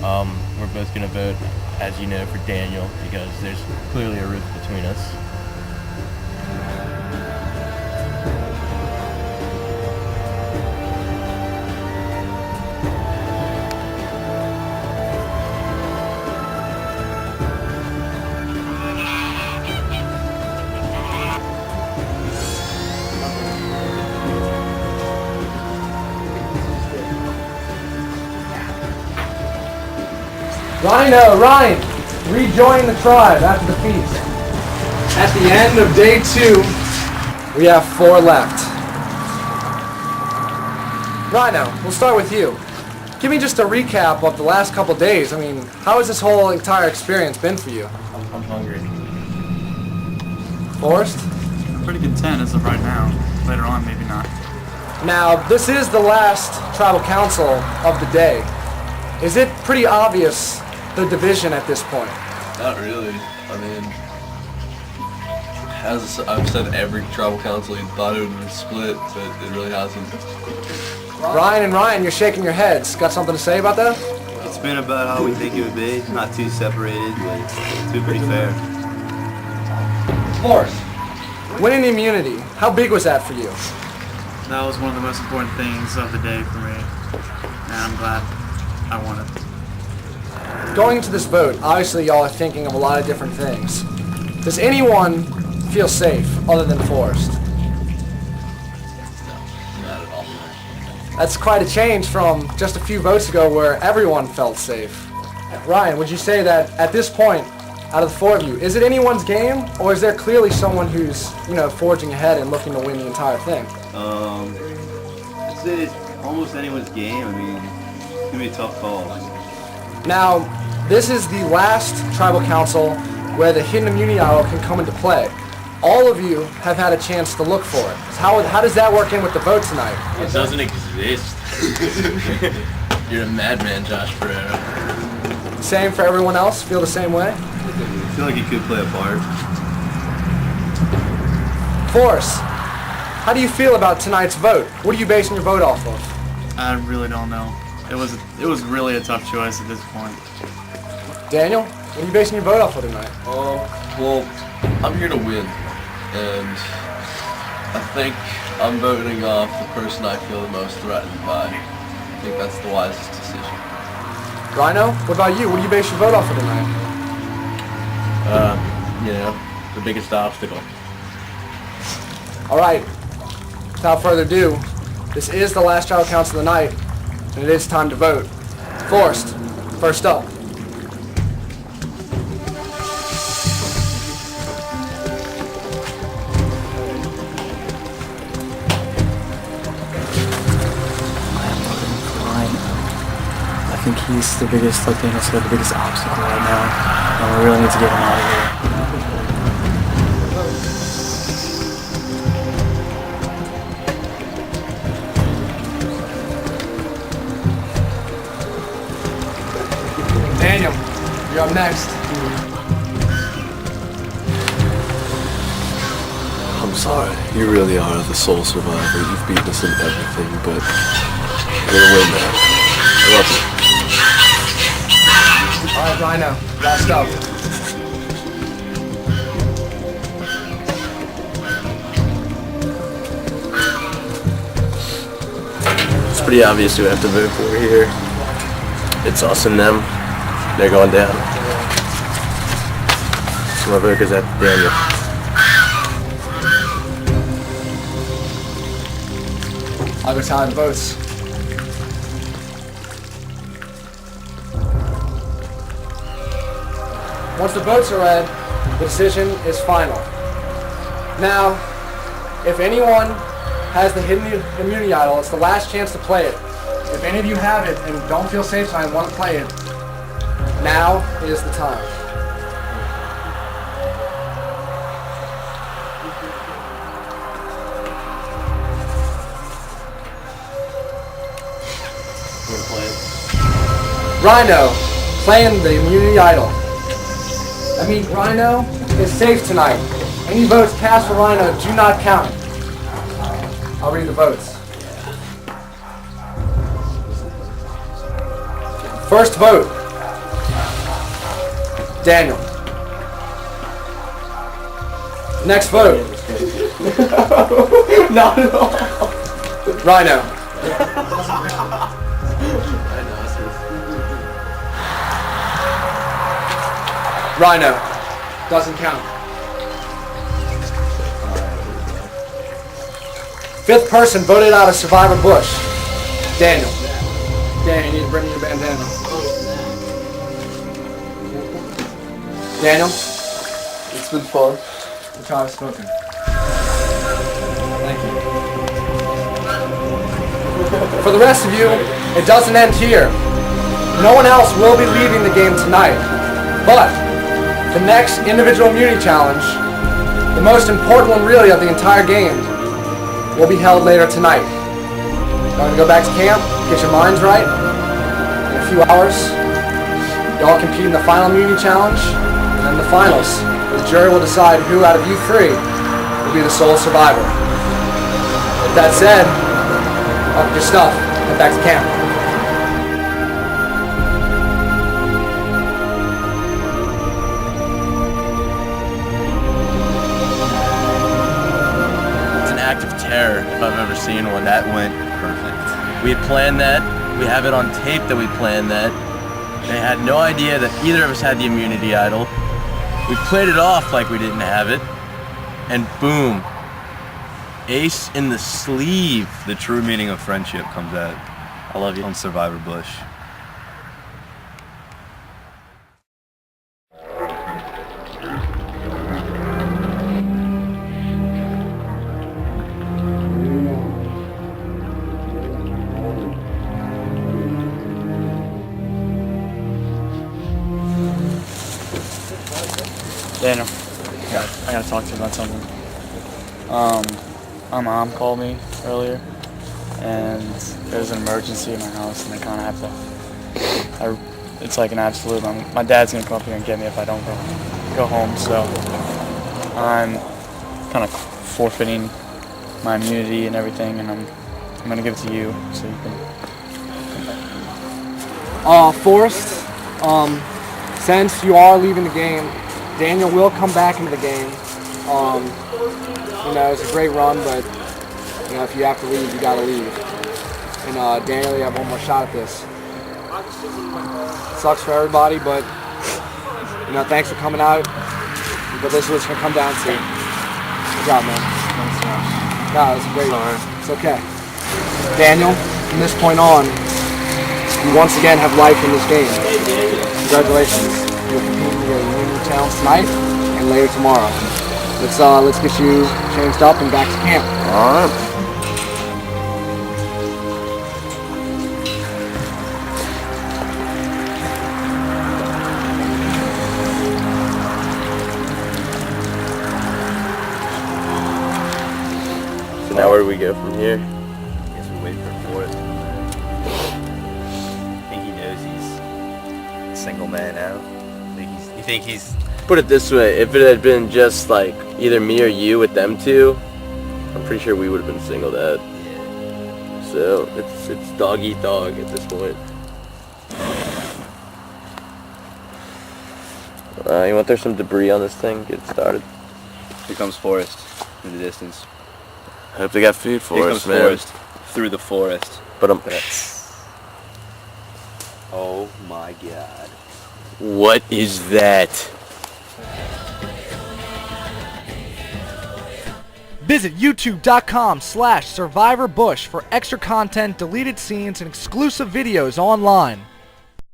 We're both going to vote, as you know, for Daniel because there's clearly a rift between us. Ryan, rejoin the tribe after the feast. At the end of day 2, we have 4 left. Rhino, we'll start with you. Give me just a recap of the last couple days. I mean, how has this whole entire experience been for you? I'm hungry. Forrest? I'm pretty content as of right now. Later on, maybe not. Now, this is the last tribal council of the day. Is it pretty obvious the division at this point? Not really. I mean, as I've said, every tribal council you thought it would be split, but it really hasn't. Ryan and Ryan, you're shaking your heads. Got something to say about that? It's been about how we think it would be. Not too separated, but it's been pretty fair. Forrest, winning immunity, how big was that for you? That was one of the most important things of the day for me, and I'm glad I won it. Going into this vote, obviously y'all are thinking of a lot of different things. Does anyone feel safe other than Forrest? Not at all. That's quite a change from just a few votes ago where everyone felt safe. Ryan, would you say that at this point, out of the 4 of you, is it anyone's game, or is there clearly someone who's, forging ahead and looking to win the entire thing? I'd say it's almost anyone's game. I mean, it's gonna be a tough call. Now, this is the last tribal council where the hidden immunity idol can come into play. All of you have had a chance to look for it. How does that work in with the vote tonight? It doesn't exist. You're a madman, Josh Pereira. Same for everyone else? Feel the same way? I feel like it could play a part. Forrest, how do you feel about tonight's vote? What are you basing your vote off of? I really don't know. It was really a tough choice at this point. Daniel, what are you basing your vote off of tonight? Well, I'm here to win, and I think I'm voting off the person I feel the most threatened by. I think that's the wisest decision. Rhino, what about you? What do you base your vote off of tonight? The biggest obstacle. All right, without further ado, this is the last tribal council of the night, and it is time to vote. Forrest, first up. I think he's the biggest, like Daniel said, the biggest obstacle right now, and we really need to get him out of here. Daniel, you're up next. I'm sorry. You really are the sole survivor. You've beaten us in everything, but you're gonna win now. I love you. All right, Rhino, last up. It's pretty obvious who I have to vote for here. It's us and them. They're going down. So my vote goes at Daniel. I'll go tally the votes. Once the votes are read, the decision is final. Now, if anyone has the hidden immunity idol, it's the last chance to play it. If any of you have it and don't feel safe tonight and want to play it, now is the time. Rhino, playing the immunity idol. That means Rhino is safe tonight. Any votes cast for Rhino do not count. I'll read the votes. First vote, Daniel. Next vote. Not at all. Rhino. Rhino. Doesn't count. Fifth person voted out of Survivor Bush. Daniel. Dan, you need to bring me your bandana. Daniel. It's been fun. The time is spoken. Thank you. For the rest of you, it doesn't end here. No one else will be leaving the game tonight. But the next individual immunity challenge, the most important one really of the entire game, will be held later tonight. Going to go back to camp, get your minds right. In a few hours, y'all compete in the final immunity challenge, and then the finals. The jury will decide who out of you three will be the sole survivor. With that said, up your stuff, head back to camp. It's an act of terror if I've ever seen one. That went perfect. We had planned that. We have it on tape that we planned that. They had no idea that either of us had the immunity idol. We played it off like we didn't have it. And boom. Ace in the sleeve. The true meaning of friendship comes out I love you. on Survivor Bush. Daniel, I gotta talk to you about something. My mom called me earlier, and there's an emergency in my house, and I kind of have to. It's like an absolute. My dad's gonna come up here and get me if I don't go home. So I'm kind of forfeiting my immunity and everything, and I'm gonna give it to you so you can. Forrest, since you are leaving the game, Daniel will come back into the game. You know, it's a great run, but you know, if you have to leave, you gotta leave. And Daniel, you have one more shot at this. Sucks for everybody, but you know, thanks for coming out. But this is what it's gonna come down to. Good job, man. Thanks so much. No, it's a great run. It's okay. Daniel, from this point on, you once again have life in this game. Congratulations. You'll compete in your immunity challenge tonight and later tomorrow. Let's get you changed up and back to camp. All right. So now where do we go from here? Guess we wait for Forrest. I think he knows he's a single man out. You think he's Put it this way, if it had been just like either me or you with them two, I'm pretty sure we would have been singled out. So it's dog eat dog at this point. You want there some debris on this thing? Get it started. Here comes Forrest in the distance. I hope they got food for Here us, comes man. Forrest through the forest. But Oh my God. what is that? Visit youtube.com/SurvivorBush for extra content, deleted scenes, and exclusive videos online.